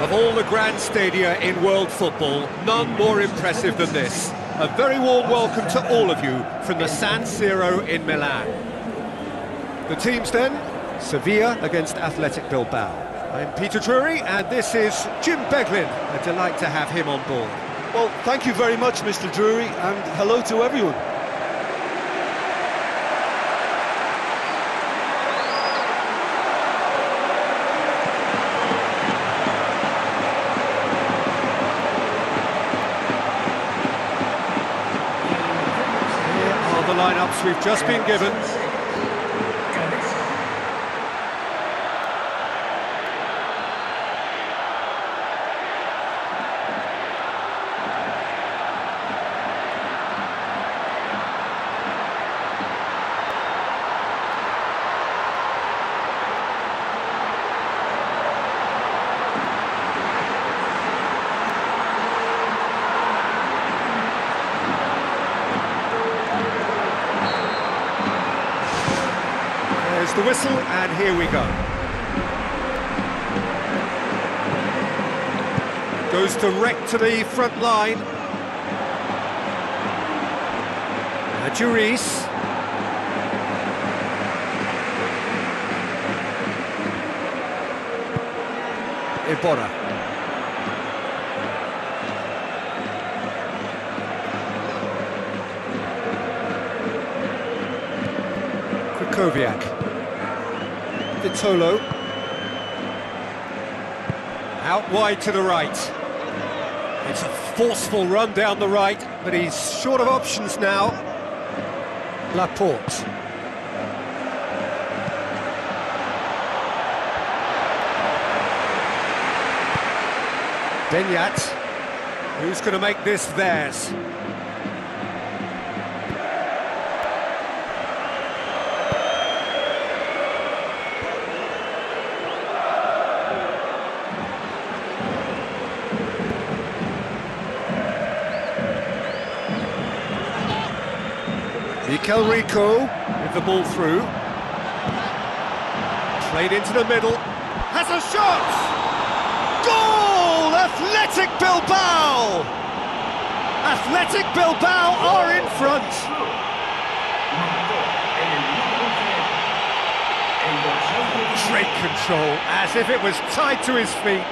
Of all the grand stadia in world football, none more impressive than this. A very warm welcome to all of you from the San Siro in Milan. The teams then, Sevilla against Athletic Bilbao. I'm Peter Drury and this is Jim Beglin. A delight to have him on board. Well, thank you very much, Mr. Drury, and hello to everyone. The lineups we've just been given. There's the whistle, and here we go. Goes direct to the front line. Juris. Iborra. Krikoviak. Vitolo. Out wide to the right. It's a forceful run down the right, but he's short of options now. Laporte. Benyat. Who's going to make this theirs? Mikel Rico with the ball through. Played into the middle. Has a shot! Goal! Athletic Bilbao! Athletic Bilbao are in front. Great control, as if it was tied to his feet.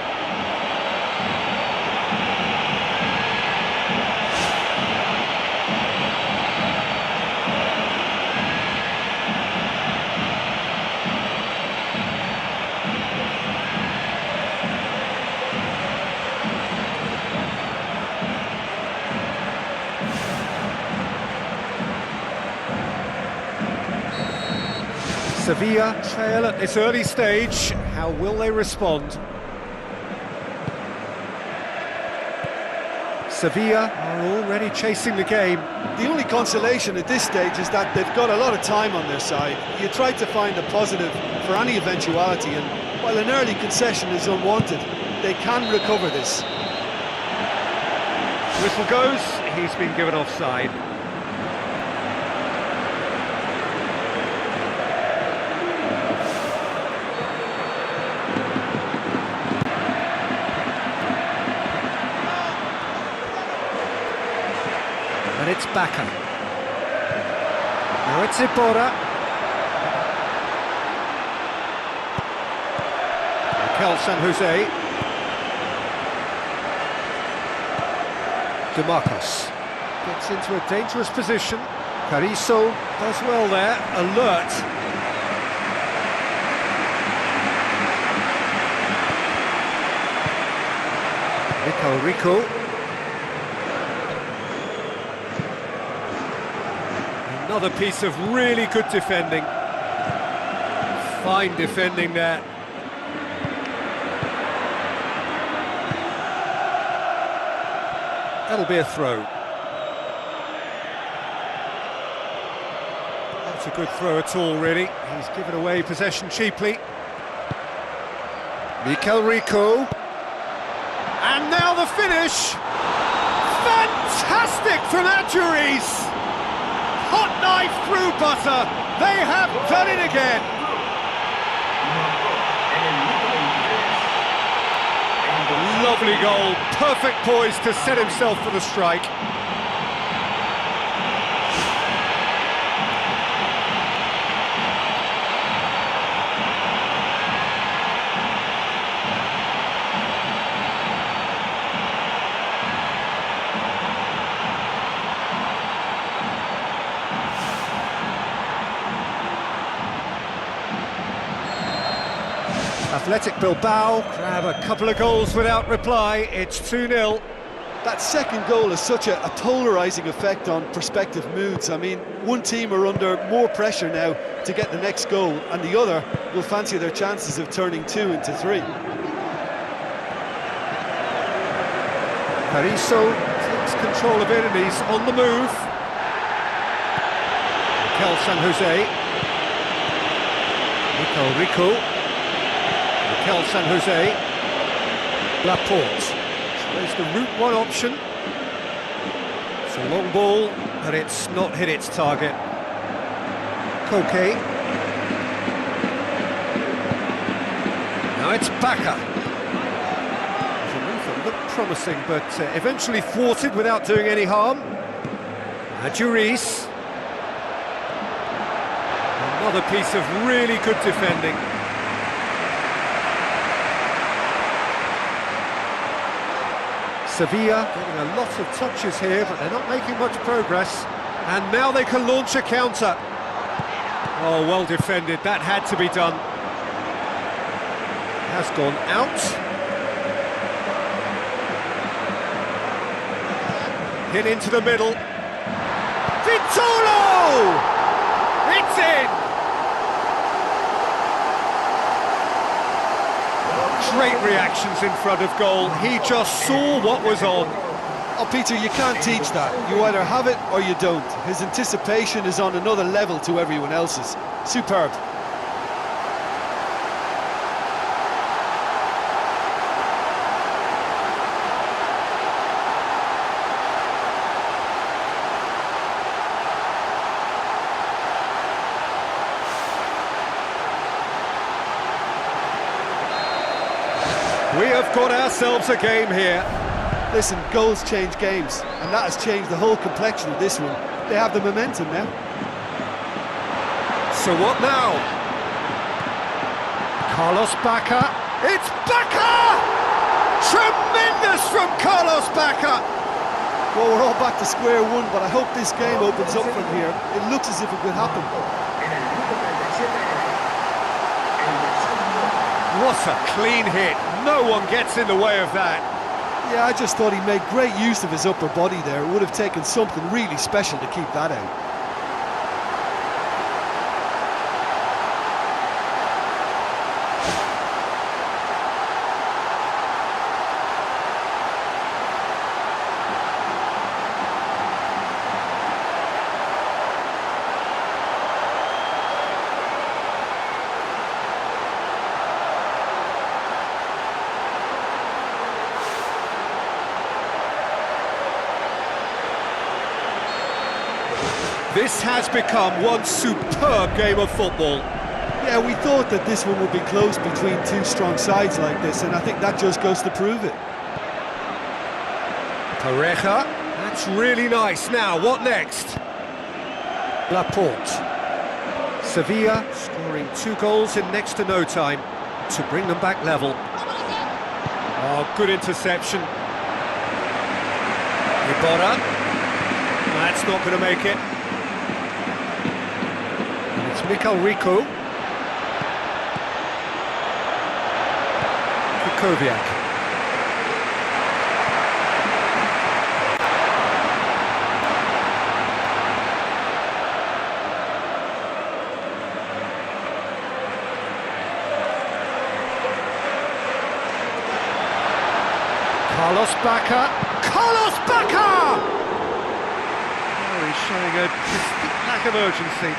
Sevilla trail at this early stage. How will they respond? Sevilla are already chasing the game. The only consolation at this stage is that they've got a lot of time on their side. You try to find a positive for any eventuality, and while an early concession is unwanted, they can recover this. Whistle goes, he's been given offside. And it's Baca. Now it's Iborra. Mikel San Jose. DeMarcos gets into a dangerous position. Carrizo does well there, alert. Mikel Rico. Another piece of really good defending. Fine defending there. That'll be a throw. Not a good throw at all, really. He's given away possession cheaply. Mikel Rico. And now the finish! Fantastic from Juris! Hot knife through butter. They have done it again. Lovely goal, perfect poise to set himself for the strike. Athletic Bilbao grab a couple of goals without reply. It's 2-0. That second goal has such a polarising effect on prospective moods. I mean, one team are under more pressure now to get the next goal, and the other will fancy their chances of turning 2 into 3. Carrizo takes control of it and he's on the move. Mikel San Jose. Mikel Rico. Mikel San Jose. Laporte. There's the route one option. It's a long ball, but it's not hit its target. Koke. Now it's Baka. The move that looked promising, but eventually thwarted without doing any harm. Juris. Another piece of really good defending. Sevilla getting a lot of touches here, but they're not making much progress. And now they can launch a counter. Oh, well defended. That had to be done. Has gone out. Hit into the middle. Vitolo! It's in! Great reactions in front of goal. He just saw what was on. Oh, Peter, you can't teach that. You either have it or you don't. His anticipation is on another level to everyone else's. Superb. We have got ourselves a game here. Listen, goals change games, and that has changed the whole complexion of this one. They have the momentum now. So what now? Carlos Baka. It's Baka! Tremendous from Carlos Baka! Well, we're all back to square one, but I hope this game opens up from here. It looks as if it could happen. What a clean hit. No one gets in the way of that. Yeah, I just thought he made great use of his upper body there. It would have taken something really special to keep that out. This has become one superb game of football. Yeah, we thought that this one would be close between two strong sides like this, and I think that just goes to prove it. Pareja, that's really nice. Now, what next? Laporte. Sevilla scoring 2 goals in next to no time to bring them back level. Oh, good interception. Iborra. That's not going to make it. And it's Mikel Rico. Koviak. Carlos Baka. Carlos Baka! Oh, he's showing a distinct lack of urgency.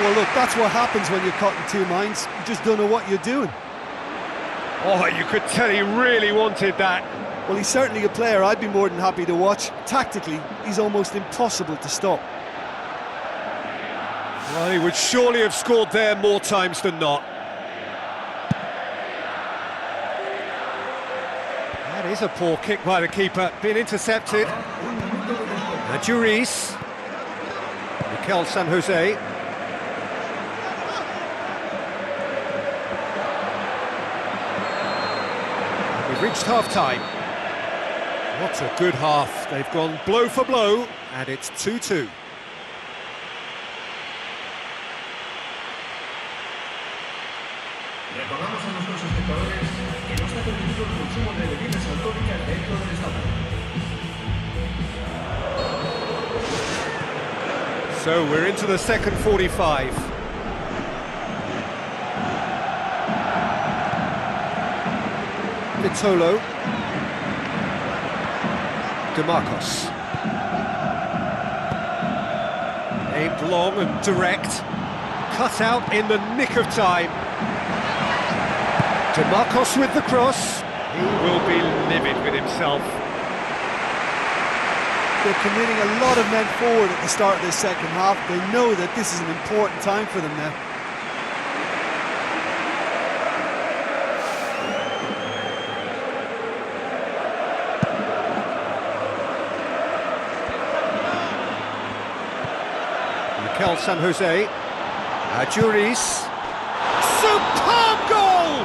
Well, look, that's what happens when you're caught in two minds. You just don't know what you're doing. Oh, you could tell he really wanted that. Well, he's certainly a player I'd be more than happy to watch. Tactically, he's almost impossible to stop. Well, he would surely have scored there more times than not. Here's a poor kick by the keeper, been intercepted. Juris. Mikel San Jose. We've reached half-time. What a good half. They've gone blow for blow, and it's 2-2. Recordamos a nuestros espectadores que no está permitido el consumo de bebidas alcohólicas dentro del estadio. So we're into the second 45. Vitolo. DeMarcos. Aimed long and direct. Cut out in the nick of time. DeMarcos with the cross. He will be livid with himself. They're committing a lot of men forward at the start of this second half. They know that this is an important time for them now. Mikel San Jose. Juris. Superb goal!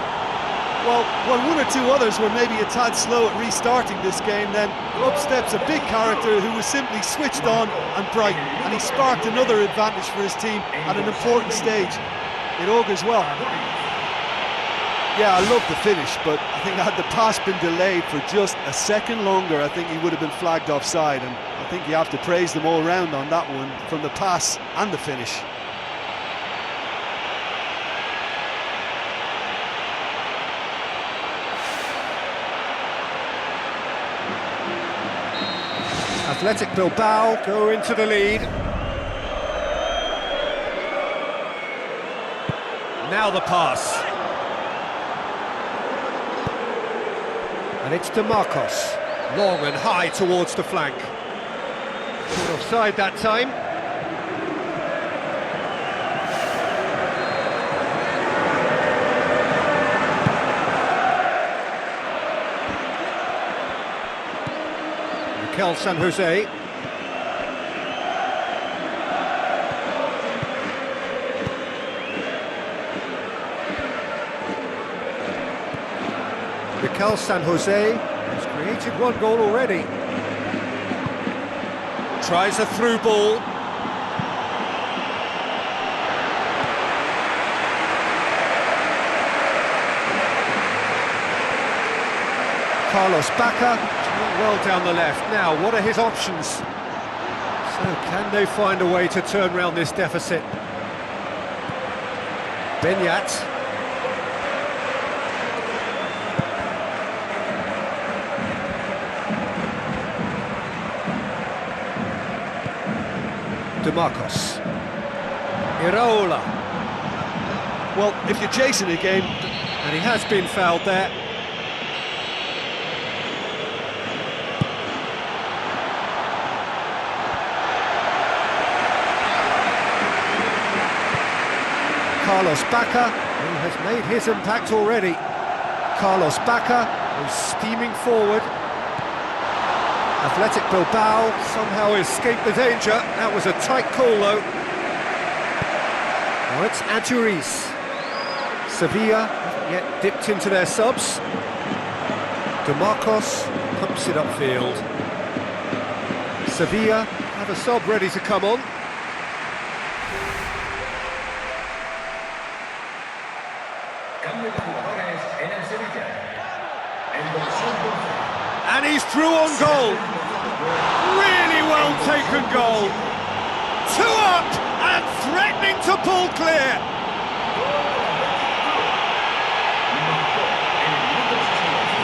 Well, one or two others were maybe a tad slow at restarting this game, then up steps a big character who was simply switched on and bright, and he sparked another advantage for his team at an important stage. It augurs well. Yeah, I love the finish, but I think had the pass been delayed for just a second longer, I think he would have been flagged offside, and I think you have to praise them all round on that one, from the pass and the finish. Athletic Bilbao go into the lead. Now the pass. And it's DeMarcos. Long and high towards the flank. Caught offside that time. Mikel San Jose. Mikel San Jose has created one goal already. Tries a through ball. Carlos Bacca. Well down the left. Now, what are his options? So, can they find a way to turn round this deficit? Benyat. DeMarcos. Iraola. Well, if you're chasing a game... And he has been fouled there. Carlos Bacca, who has made his impact already. Carlos Bacca is steaming forward. Athletic Bilbao somehow escaped the danger. That was a tight call, though. Now it's Juris. Sevilla hasn't yet dipped into their subs. DeMarcos pumps it upfield. Sevilla have a sub ready to come on. And he's through on goal. Really well taken goal. 2 up and threatening to pull clear.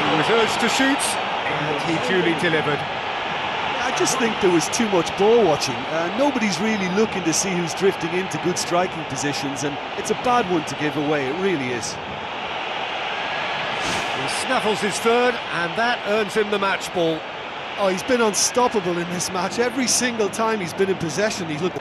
He was urged to shoot, and he duly delivered. I just think there was too much ball watching. Nobody's really looking to see who's drifting into good striking positions, and it's a bad one to give away, it really is. He snaffles his third, and that earns him the match ball. Oh, he's been unstoppable in this match. Every single time he's been in possession, he's looked...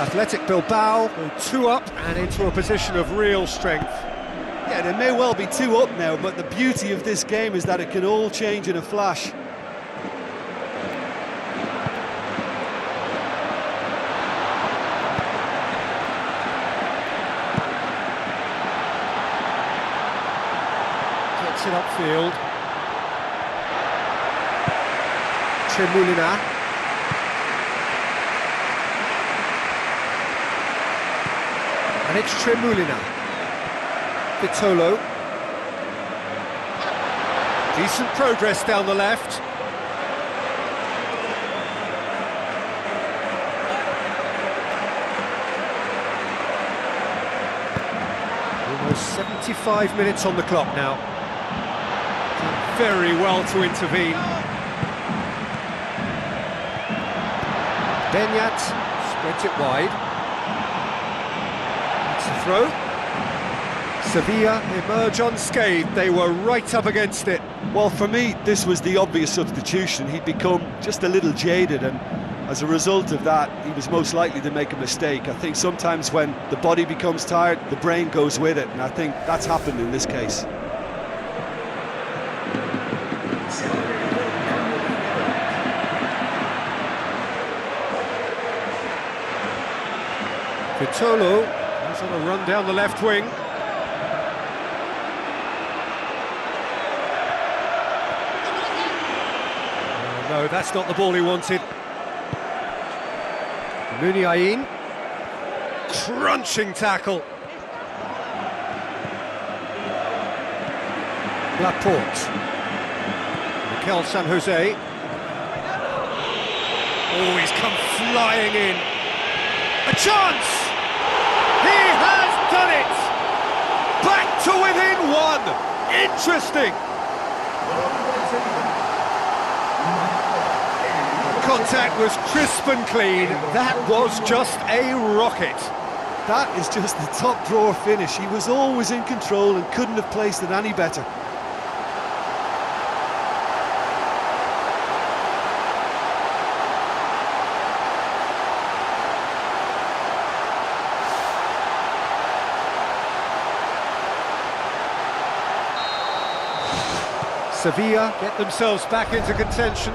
Athletic Bilbao go 2 up and into a position of real strength. Yeah, they may well be 2 up now, but the beauty of this game is that it can all change in a flash. Gets it upfield. Tremulina. And it's Tremulina. Vitolo. Decent progress down the left. Almost 75 minutes on the clock now. Done very well to intervene. Benyat spreads it wide. That's the throw. Sevilla emerge unscathed. They were right up against it. Well, for me, this was the obvious substitution. He'd become just a little jaded, and as a result of that, he was most likely to make a mistake. I think sometimes when the body becomes tired, the brain goes with it, and I think that's happened in this case. Vitolo is on a run down the left wing. No, that's not the ball he wanted. Muniain. Crunching tackle. Laporte. Mikel San Jose. Oh, he's come flying in. A chance! He has done it! Back to within 1! Interesting! Contact was crisp and clean. That was just a rocket. That is just the top drawer finish. He was always in control and couldn't have placed it any better. Sevilla get themselves back into contention.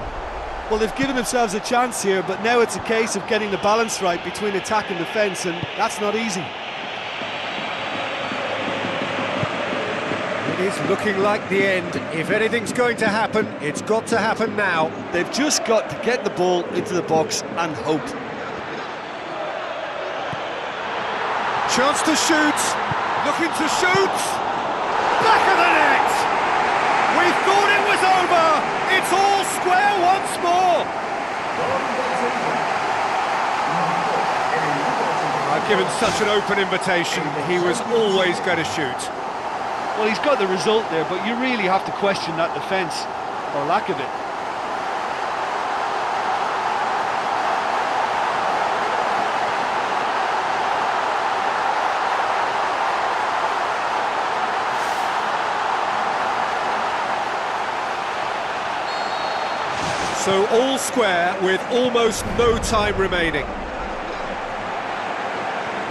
Well, they've given themselves a chance here, but now it's a case of getting the balance right between attack and defence, and that's not easy. It is looking like the end. If anything's going to happen, it's got to happen now. They've just got to get the ball into the box and hope. Chance to shoot. Looking to shoot. Back of the net. We thought it was over. It's all square once more. I've given such an open invitation. He was always going to shoot. Well, he's got the result there, but you really have to question that defence, or lack of it. So all square with almost no time remaining.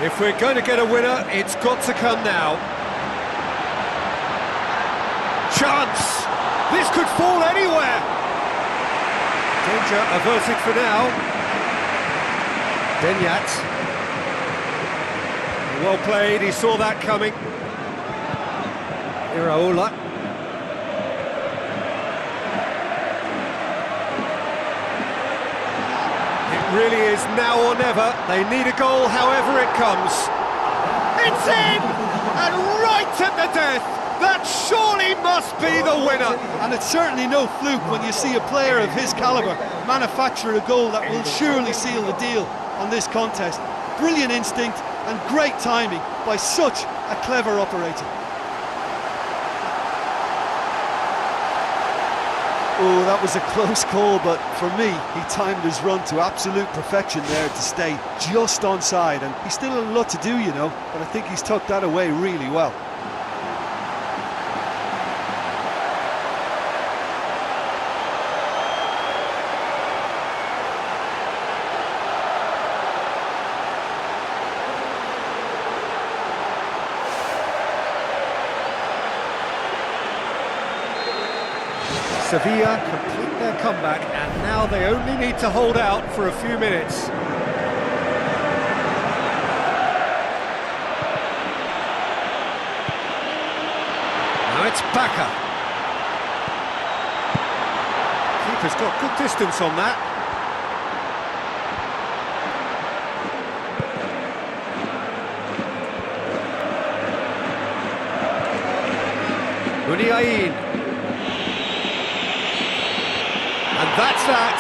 If we're going to get a winner, it's got to come now. Chance! This could fall anywhere! Danger averted for now. Benyat. Well played, he saw that coming. Iraola. Really is now or never. They need a goal however it comes. It's in! And right at the death! That surely must be the winner! And it's certainly no fluke when you see a player of his calibre manufacture a goal that will surely seal the deal on this contest. Brilliant instinct and great timing by such a clever operator. Oh, that was a close call, but for me, he timed his run to absolute perfection there to stay just onside, and he's still a lot to do, you know, but I think he's tucked that away really well. Sevilla complete their comeback, and now they only need to hold out for a few minutes. Now it's Baka. Keeper's got good distance on that. Muniain. And that's that.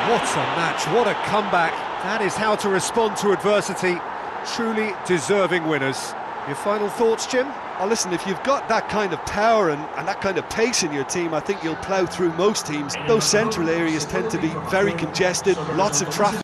What a match, what a comeback. That is how to respond to adversity. Truly deserving winners. Your final thoughts, Jim? Oh, listen, if you've got that kind of power and that kind of pace in your team, I think you'll plough through most teams. Those central areas tend to be very congested, lots of traffic.